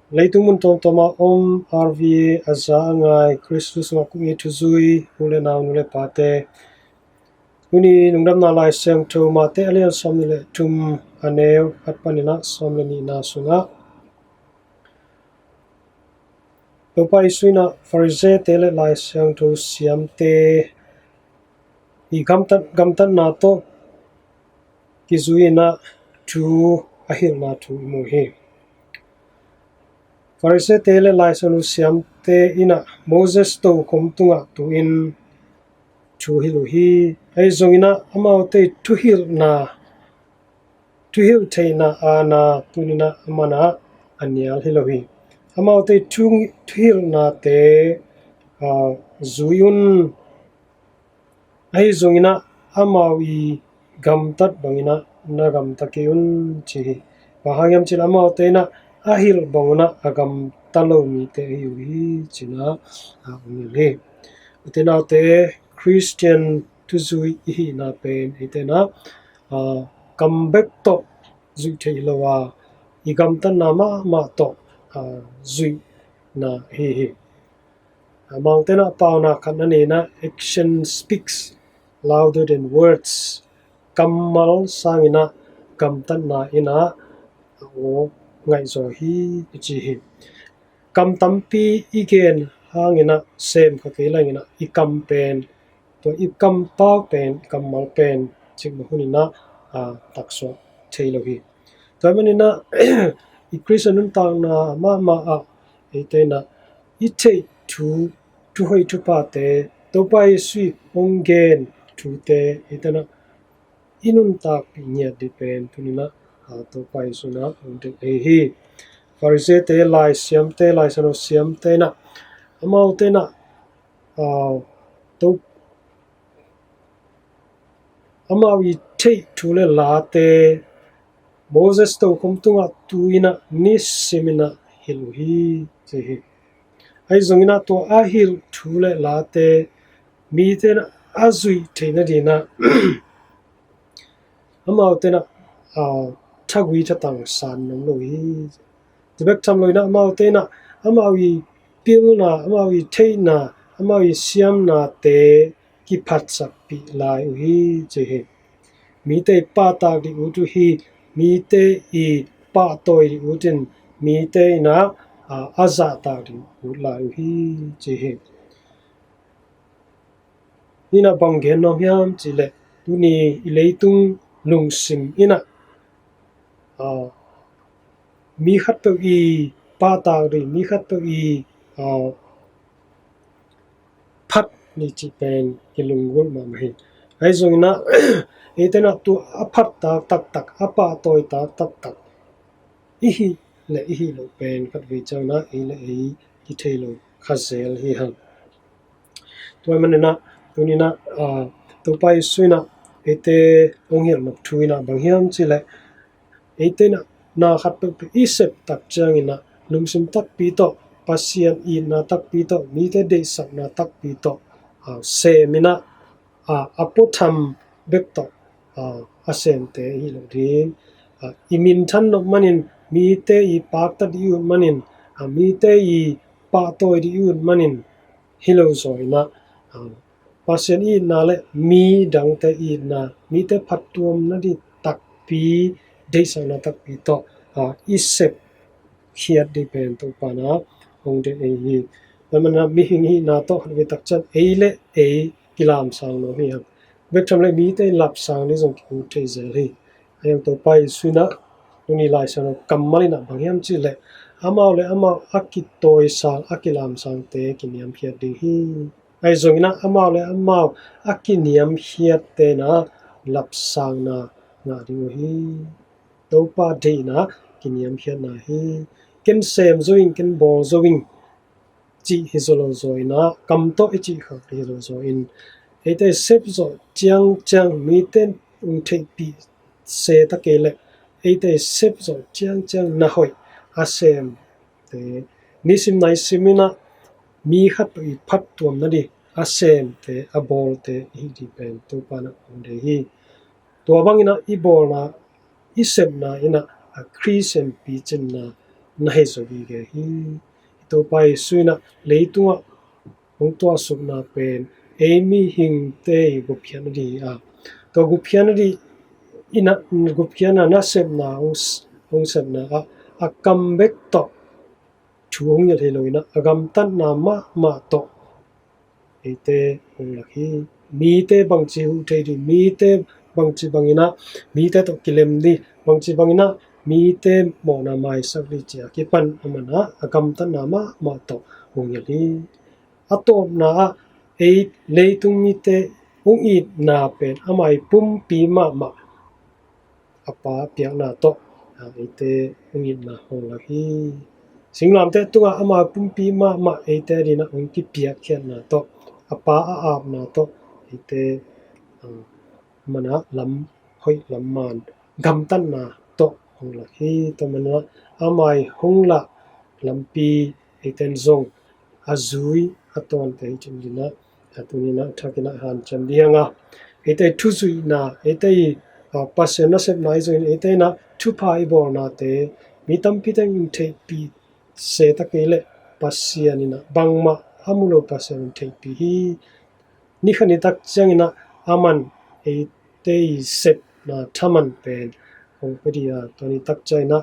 leitung mun tom toma om RVA aza angai Christus nga kungi tuzui nule naw nule pate uni nungdam na lai sem to mate alian som nile tum aneu atpanina som le ni na sunga topa isuina farze tele lai sem to siam te I gamtan na to kizuina tu ahil na tu mu hi farse tele lai sanu siam te ina Moses to komtunga tu in tu hilu hi ai zongina amau te tu hil te na ana tunina amana anial hilu hi amau te tu hil na te zuyun ai zongina amau I gamtat bangina na gamtakeun chi bahagyam chil amau te na ahil banguna agam talo mi te hi china umile utena te Christian tuzui hi na pen itena comeback to zui theilowa igam tan nama ma to zui na hi among tena pauna kanane na action speaks louder than words kamal sangina gamtan na ina o ngai zo hi chi hi kam tampi igen hangina sem ka kelangina ikam pen to ikam pau pen kamal pen chik hunina takso thailo hi to manina I Christian tang na ma etena ite tu hoi tu pa te to pai sui ongen tu te etena inun tak pinya depend tunina to pai suna unde hi farise te lai sano siam te na amau te na to amau I te tule la te Moses to komtunga tuina nisimina hiluhi jehi ai zongina to ahil tule la te mi te na azui te na dina amau te na thagui chatang san nom lo hi tibek tham loina amau te na amau I pil na amau I te na amau I siam na te ki phat sak pi lai hi jehi mi te pa ta di utu hi mi te I pa toi di utin mi te na aza ta di ulai hi jehi ina banggen nom hiam chile tuni ileitung lungsim ina mi khat pe I pa ta ri mi khat pe I phat ni chi pen kilungul ma mai ai zongina etena tu aphat tak apa toi tak ihi le ihi lo pen khat vi chana ile I thelo khazel hi han toy manena tunina to pai suina ete onghir mak thuina banghiam chile etena na khat pe isep tak changina lungsim tak pi to pasian I na tak pi to mi te de sak na tak pi to se mina apotham bekto asem te hi lo din imin than no manin mi te I pak ta di un manin mi te I pa toi di un manin hilo zoina pasien I na le mi dang te I na mi te phat tuam na di tak pi de sang na tak pi to isep khiat di pen to pana hong de hi namana mi hing hi na to ve tak chan eile kilam sang no hi vek tham le mi te lap sang ni jong ku te ze hi ayam to pai suina uni lai sang kammali na banghiam chi le amau akit toi sang akilam sang te kiniam khiat ding hi ai zongina amau le amau akiniam khiat te na lap sang na nga ding hi to pa de na kiniam khiat na hi ken sem zoing ken bol zoing chi hizolo zoina kam to chi khak hizolo zo in ete sep zo chiang mi ten thei pi se ta kele ete sep zo chiang na hoi asem te nisim nai simina mi khat I phat tuam na di asem te abol te hi di pen to pana onde hi to bangina I bol na isem na ina a christian pi chen na na he so bi ge hi to pai suina leitunga hong to suk na pen emi hing te guphian ri a to guphian ri ina guphian na sep na hong sep na a comeback to thu hong ya the loina agam tan na ma to ite hong la hi mi te bang chi hu thei ri mi te bang chi bangina mi te to kilem di bang chi bangina mi te mo na mai sak ri cha ki pan amana agam tan na ma to hong ya li atop na e leitung mi te hong i na pen amai pum pi ma apa piak na to ite hong i na hong la hi singlam te tunga ama pum pi ma ite ri na hong ki piak khian na to apa ap na to ite mana lam hoi lam man gam tan na to hong la hi to mana amai hong la lampi iten zong azui aton te chimdina atunina thakina han chamdianga ite thuzui na ite pasen na sep nai join ite na thu pai bor na te mitam pitang in thei pi se takele pasianina bangma amulo pasen thei pi hi ni khani tak changina aman ite sep na thaman pen hong pedia toni tak chaina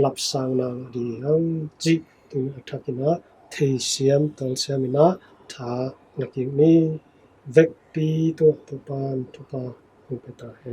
lapsang na di hang chi tu thakina thei siam tol siamina tha laking ni vek pi to pan tu pa hong peta he